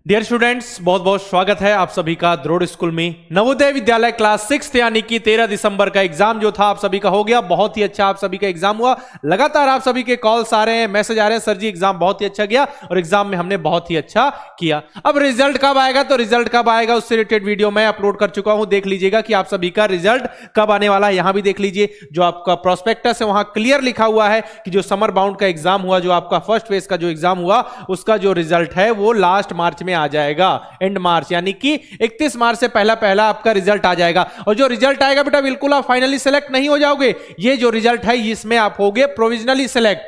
Dear students, बहुत बहुत स्वागत है आप सभी का द्रोड़ स्कूल में। नवोदय विद्यालय क्लास 6 यानी कि 13 दिसंबर का एग्जाम जो था आप सभी का हो गया। बहुत ही अच्छा आप सभी का एग्जाम हुआ। लगातार आप सभी के कॉल्स आ रहे हैं, मैसेज आ रहे हैं, सर जी एग्जाम बहुत ही अच्छा गया और एग्जाम में हमने बहुत ही अच्छा किया। अब रिजल्ट कब आएगा, तो रिजल्ट कब आएगा उससे रिलेटेड वीडियो मैं अपलोड कर चुका हूं, देख लीजिएगा कि आप सभी का रिजल्ट कब आने वाला है। यहां भी देख लीजिए, जो आपका प्रोस्पेक्टस है वहां क्लियर लिखा हुआ है कि जो समर बाउंड का एग्जाम हुआ, जो आपका फर्स्ट फेज का जो एग्जाम हुआ, उसका जो रिजल्ट है वो लास्ट मार्च में आ जाएगा, एंड मार्च, यानी कि 31 मार्च से पहला पहला आपका रिजल्ट आ जाएगा। और जो रिजल्ट आएगा बेटा, बिल्कुल आप फाइनली सेलेक्ट नहीं हो जाओगे। ये जो रिजल्ट है इसमें आप होगे प्रोविजनली सेलेक्ट।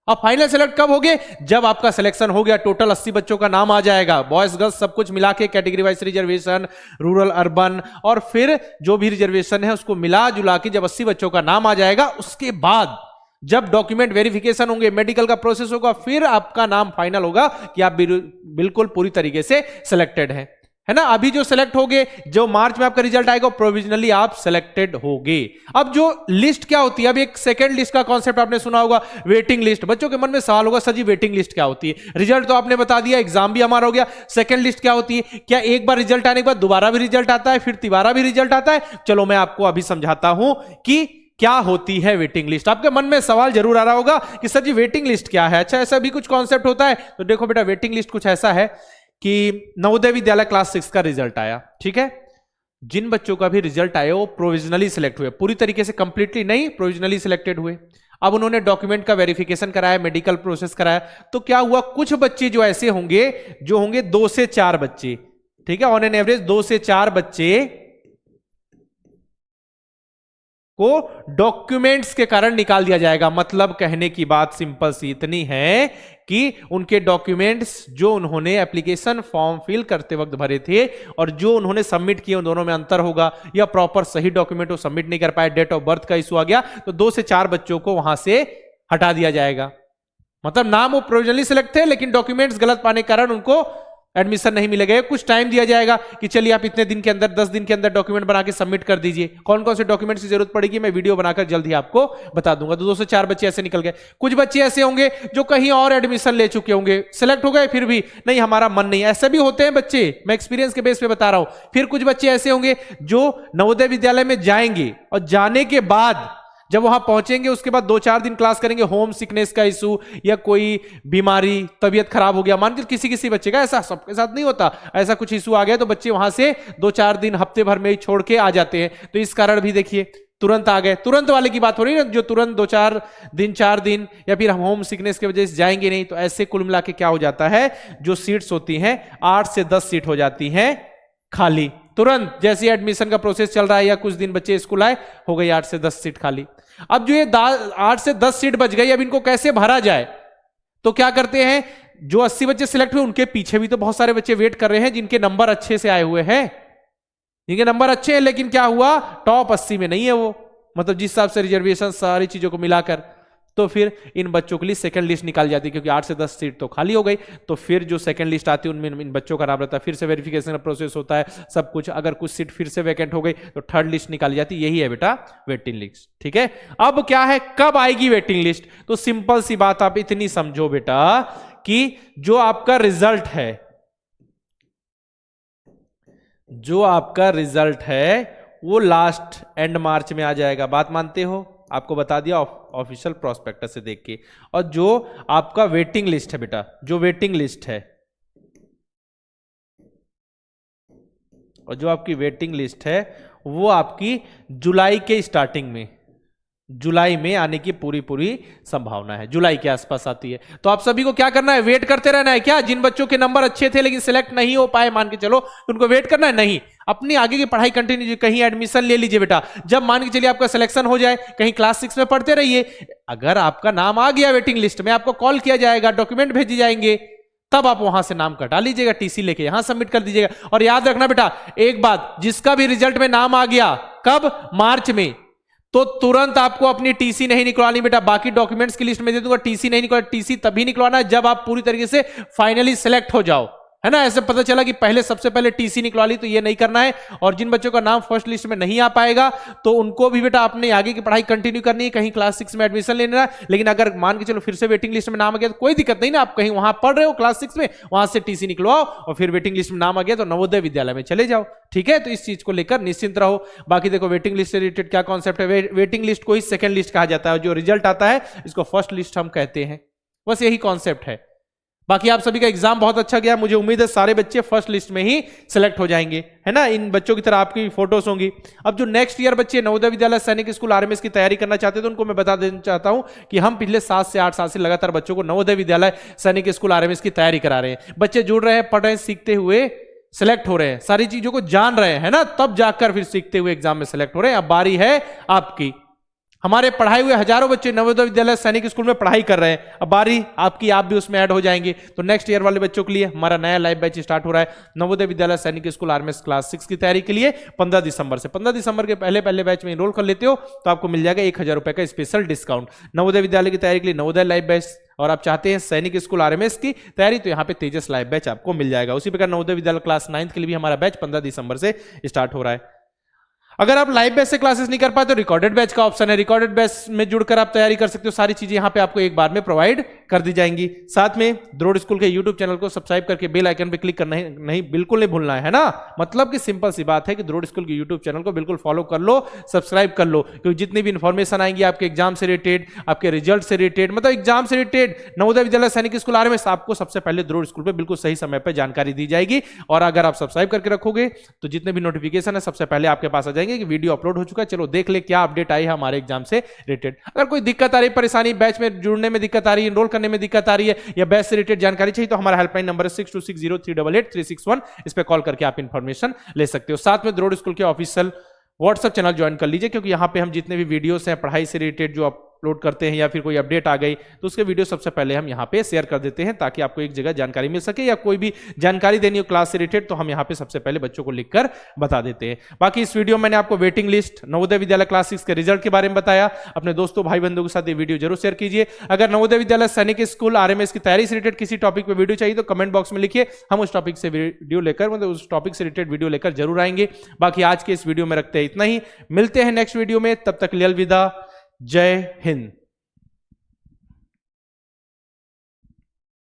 अब फाइनल सेलेक्ट कब होगे? जब आपका सिलेक्शन हो गया, टोटल 80 बच्चों का नाम आ जाएगा, बॉयज गर्ल्स सब कुछ मिला के, category wise reservation, rural urban, और फिर जो भी रिजर्वेशन है उसको मिला जुला के जब 80 बच्चों का नाम आ जाएगा, उसके बाद जब डॉक्यूमेंट वेरिफिकेशन होंगे, मेडिकल का प्रोसेस होगा, फिर आपका नाम फाइनल होगा कि आप बिल्कुल पूरी तरीके से सिलेक्टेड है ना। अभी जो सिलेक्ट होगे, जो मार्च में आपका रिजल्ट आएगा, प्रोविजनली आप सिलेक्टेड होगे। अब जो लिस्ट क्या होती है, अब एक सेकंड लिस्ट का कॉन्सेप्ट आपने सुना होगा, वेटिंग लिस्ट। बच्चों के मन में सवाल होगा, सर जी वेटिंग लिस्ट क्या होती है? रिजल्ट तो आपने बता दिया, एग्जाम भी हमारा हो गया, सेकंड लिस्ट क्या होती है? क्या एक बार रिजल्ट आने के बाद दोबारा भी रिजल्ट आता है, फिर तिबारा भी रिजल्ट आता है? चलो मैं आपको अभी समझाता हूं कि क्या होती है वेटिंग लिस्ट। आपके मन में सवाल जरूर आ रहा होगा कि सर जी वेटिंग लिस्ट क्या है? अच्छा, ऐसा भी कुछ कॉन्सेप्ट होता है? तो देखो बेटा, वेटिंग लिस्ट कुछ ऐसा है कि नवोदय विद्यालय क्लास 6 का रिजल्ट आया, ठीक है, जिन बच्चों का भी रिजल्ट आया वो प्रोविजनली सिलेक्ट हुए, पूरी तरीके से कंप्लीटली नहीं, प्रोविजनली सिलेक्टेड हुए। अब उन्होंने डॉक्यूमेंट का वेरिफिकेशन कराया, मेडिकल प्रोसेस कराया, तो क्या हुआ, कुछ बच्चे जो ऐसे होंगे, जो होंगे 2 से 4 बच्चे, ठीक है, ऑन एन एवरेज 2 से 4 बच्चे को डॉक्यूमेंट्स के कारण निकाल दिया जाएगा। मतलब कहने की बात सिंपल सी इतनी है कि उनके डॉक्यूमेंट्स जो उन्होंने एप्लीकेशन फॉर्म फिल करते वक्त भरे थे और जो उन्होंने सबमिट किए, उन दोनों में अंतर होगा, या प्रॉपर सही डॉक्यूमेंट वो सबमिट नहीं कर पाए, डेट ऑफ बर्थ का इशू आ गया, तो 2 से 4 बच्चों को वहां से हटा दिया जाएगा। मतलब नाम वो प्रोविजनली सिलेक्ट थे, लेकिन डॉक्यूमेंट्स गलत पाने के कारण उनको एडमिशन नहीं मिलेगा। कुछ टाइम दिया जाएगा कि चलिए आप इतने दिन के अंदर, 10 दिन के अंदर डॉक्यूमेंट बना के सबमिट कर दीजिए। कौन कौन से डॉक्यूमेंट्स की जरूरत पड़ेगी मैं वीडियो बनाकर जल्द ही आपको बता दूंगा। तो 2 से 4 बच्चे ऐसे निकल गए। कुछ बच्चे ऐसे होंगे जो कहीं और एडमिशन ले चुके होंगे, सिलेक्ट हो गए, फिर भी नहीं हमारा मन नहीं, ऐसे भी होते हैं बच्चे, मैं एक्सपीरियंस के बेस पे बता रहा हूं। फिर कुछ बच्चे ऐसे होंगे जो नवोदय विद्यालय में जाएंगे और जाने के बाद जब वहां पहुंचेंगे उसके बाद 2-4 दिन क्लास करेंगे, होम सिकनेस का इशू या कोई बीमारी, तबीयत खराब हो गया, मान के किसी बच्चे का, ऐसा सबके साथ नहीं होता, ऐसा कुछ इशू आ गया तो बच्चे वहां से 2-4 दिन, हफ्ते भर में ही छोड़ के आ जाते हैं। तो इस कारण भी देखिए तुरंत आ गए, तुरंत वाले की बात हो रही है, जो तुरंत 2-4 दिन, 4 दिन, या फिर हम होम सिकनेस की वजह से जाएंगे नहीं। तो ऐसे कुल मिला के क्या हो जाता है, जो सीट्स होती हैं 8 से 10 सीट हो जाती हैं खाली। तुरंत जैसे एडमिशन का प्रोसेस चल रहा है या कुछ दिन बच्चे स्कूल आए, हो गई 8 से 10 सीट खाली। अब जो ये 8 से 10 सीट बच गई, अब इनको कैसे भरा जाए? तो क्या करते हैं, जो 80 बच्चे सिलेक्ट हुए उनके पीछे भी तो बहुत सारे बच्चे वेट कर रहे हैं जिनके नंबर अच्छे से आए हुए हैं, जिनके नंबर अच्छे हैं, लेकिन क्या हुआ, टॉप 80 में नहीं है वो, मतलब जिस हिसाब से रिजर्वेशन सारी चीजों को मिलाकर। तो फिर इन बच्चों के लिए सेकंड लिस्ट निकाल जाती है, क्योंकि 8 से 10 सीट तो खाली हो गई। तो फिर जो सेकंड लिस्ट आती है उनमें इन बच्चों का नाम रहता है, फिर से वेरिफिकेशन का प्रोसेस होता है, सब कुछ। अगर कुछ सीट फिर से वैकेंट हो गई तो थर्ड लिस्ट निकाली जाती है। यही है बेटा वेटिंग लिस्ट, ठीक है। अब क्या है, कब आएगी वेटिंग लिस्ट? तो सिंपल सी बात आप इतनी समझो बेटा कि जो आपका रिजल्ट है, जो आपका रिजल्ट है वो लास्ट एंड मार्च में आ जाएगा। बात मानते हो? आपको बता दिया ऑफिशियल प्रोस्पेक्टस से देख के। और जो आपका वेटिंग लिस्ट है बेटा, जो वेटिंग लिस्ट है, और जो आपकी वेटिंग लिस्ट है वो आपकी जुलाई के स्टार्टिंग में, जुलाई में आने की पूरी संभावना है, जुलाई के आसपास आती है। तो आप सभी को क्या करना है, वेट करते रहना है। क्या जिन बच्चों के नंबर अच्छे थे लेकिन सिलेक्ट नहीं हो पाए, मान के चलो, उनको वेट करना है? नहीं, अपनी आगे की पढ़ाई कंटिन्यू, कहीं एडमिशन ले लीजिए बेटा। जब मान के चलिए आपका सिलेक्शन हो जाए, कहीं क्लास 6 में पढ़ते रहिए, अगर आपका नाम आ गया वेटिंग लिस्ट में, आपको कॉल किया जाएगा, डॉक्यूमेंट भेजे जाएंगे, तब आप वहां से नाम कटा लीजिएगा, टीसी लेके यहां सबमिट कर दीजिएगा। और याद रखना बेटा एक बात, जिसका भी रिजल्ट में नाम आ गया, कब, मार्च में, तो तुरंत आपको अपनी टीसी नहीं निकलवानी बेटा। बाकी डॉक्यूमेंट्स की लिस्ट में दे दूंगा, टीसी नहीं निकलवा, टीसी तभी निकलवाना है जब आप पूरी तरीके से फाइनली सिलेक्ट हो जाओ। है ना। ऐसे पता चला कि पहले सबसे पहले टीसी निकलवा ली, तो ये नहीं करना है। और जिन बच्चों का नाम फर्स्ट लिस्ट में नहीं आ पाएगा तो उनको भी बेटा अपने आगे की पढ़ाई कंटिन्यू करनी है, कहीं क्लास 6 में एडमिशन लेना है। लेकिन अगर मान के चलो फिर से वेटिंग लिस्ट में नाम आ गया तो कोई दिक्कत नहीं ना, आप कहीं वहां पढ़ रहे हो क्लास 6 में, वहां से टीसी निकलवाओ और फिर वेटिंग लिस्ट में नाम आ गया तो नवोदय विद्यालय में चले जाओ। ठीक है, तो इस चीज को लेकर निश्चिंत रहो। बाकी देखो वेटिंग लिस्ट से रिलेटेड क्या कॉन्सेप्ट है, वेटिंग लिस्ट को ही सेकंड लिस्ट कहा जाता है, जो रिजल्ट आता है इसको फर्स्ट लिस्ट हम कहते हैं। बस यही कॉन्सेप्ट है। बाकी आप सभी का एग्जाम बहुत अच्छा गया, मुझे उम्मीद है सारे बच्चे फर्स्ट लिस्ट में ही सिलेक्ट हो जाएंगे, है ना। इन बच्चों की तरह आपकी फोटोज होंगी। अब जो नेक्स्ट ईयर बच्चे नवोदय विद्यालय सैनिक स्कूल आरएमएस की तैयारी करना चाहते हैं तो उनको मैं बता देना चाहता हूं कि हम पिछले 7 से 8 साल से लगातार बच्चों को नवोदय विद्यालय सैनिक स्कूल आरएमएस की तैयारी करा रहे हैं। बच्चे जुड़ रहे हैं, पढ़ रहे हैं, सीखते हुए सिलेक्ट हो रहे हैं, सारी चीजों को जान रहे हैं ना, तब जाकर फिर सीखते हुए एग्जाम में सिलेक्ट हो रहे हैं। अब बारी है आपकी। हमारे पढ़ाए हुए हजारों बच्चे नवोदय विद्यालय सैनिक स्कूल में पढ़ाई कर रहे हैं, अब बारी आपकी, आप भी उसमें ऐड हो जाएंगे। तो नेक्स्ट ईयर वाले बच्चों के लिए हमारा नया लाइव बैच स्टार्ट हो रहा है नवोदय विद्यालय सैनिक स्कूल आरएमएस क्लास 6 की तैयारी के लिए 15 दिसंबर से। 15 दिसंबर के पहले बैच में एनरोल कर लेते हो तो आपको मिल जाएगा 1000 रुपए का स्पेशल डिस्काउंट। नवोदय विद्यालय की तैयारी के लिए नवोदय लाइव बैच, और आप चाहते हैं सैनिक स्कूल आरएमएस की तैयारी तो यहाँ पे तेजस लाइव बैच आपको मिल जाएगा। उसी प्रकार नवोदय विद्यालय क्लास 9 के लिए भी हमारा बैच 15 दिसंबर से स्टार्ट हो रहा है। अगर आप लाइव बैच से क्लासेस नहीं कर पाए तो रिकॉर्डेड बैच का ऑप्शन है, रिकॉर्डेड बैच में जुड़कर आप तैयारी कर सकते हो। सारी चीजें यहां पे आपको एक बार में प्रोवाइड कर दी जाएंगी। साथ में द्रोड़ स्कूल के यूट्यूब चैनल को सब्सक्राइब करके बेल आइकन पे क्लिक करना नहीं बिल्कुल नहीं भूलना है ना। मतलब कि सिंपल सी बात है कि द्रोड़ स्कूल के यूट्यूब चैनल को बिल्कुल फॉलो कर लो, सब्सक्राइब कर लो, क्योंकि जितनी भी इंफॉर्मेशन आएंगी आपके एग्जाम से रिलेटेड, आपके रिजल्ट से रिलेटेड, मतलब एग्जाम से रिलेटेड, नवोदय विद्यालय सैनिक स्कूल आरएमएस, आपको सबसे पहले द्रोड़ स्कूल पे बिल्कुल सही समय पर जानकारी दी जाएगी। और अगर आप सब्सक्राइब करके रखोगे तो जितने भी नोटिफिकेशन है सबसे पहले आपके पास आ जाएंगे कि वीडियो अपलोड हो चुका है, चलो देख ले क्या अपडेट आई है हमारे एग्जाम से रिलेटेड। अगर कोई दिक्कत आ रही, परेशानी, बैच में जुड़ने में दिक्कत आ रही है, एनरोल करने में दिक्कत आ रही है, या बैच से रिलेटेड जानकारी चाहिए तो हमारा हेल्पलाइन नंबर है 6260388361, इस पे कॉल करके आप इंफॉर्मेशन ले सकते हो। साथ में द्रोड़ स्कूल के ऑफिशियल व्हाट्सएप चैनल ज्वाइन कर लीजिए, क्योंकि यहाँ पे हम जितने भी वीडियोस हैं पढ़ाई से रिलेटेड जो अपलोड करते हैं या फिर कोई अपडेट आ गई तो उसके वीडियो सबसे पहले हम यहाँ पे शेयर कर देते हैं, ताकि आपको एक जगह जानकारी मिल सके, या कोई भी जानकारी देनी हो क्लास से रिलेटेड तो हम यहाँ पे सबसे पहले बच्चों को लिखकर बता देते हैं। बाकी इस वीडियो में मैंने आपको waiting list, Navodaya Vidyalaya class 6 के रिजल्ट के बारे में बताया। अपने दोस्तों भाई बंधुओं के साथ ये वीडियो जरूर शेयर कीजिए। अगर नवोदय विद्यालय सैनिक स्कूल आरएमएस की तैयारी से रिलेटेड किसी टॉपिक पे वीडियो चाहिए तो कमेंट बॉक्स में लिखिए, हम उस टॉपिक से वीडियो लेकर, मतलब उस टॉपिक से रिलेटेड वीडियो लेकर जरूर आएंगे। बाकी आज के इस वीडियो में रखते हैं इतना ही, मिलते हैं नेक्स्ट वीडियो में, तब तक के लिए अलविदा, जय हिंद।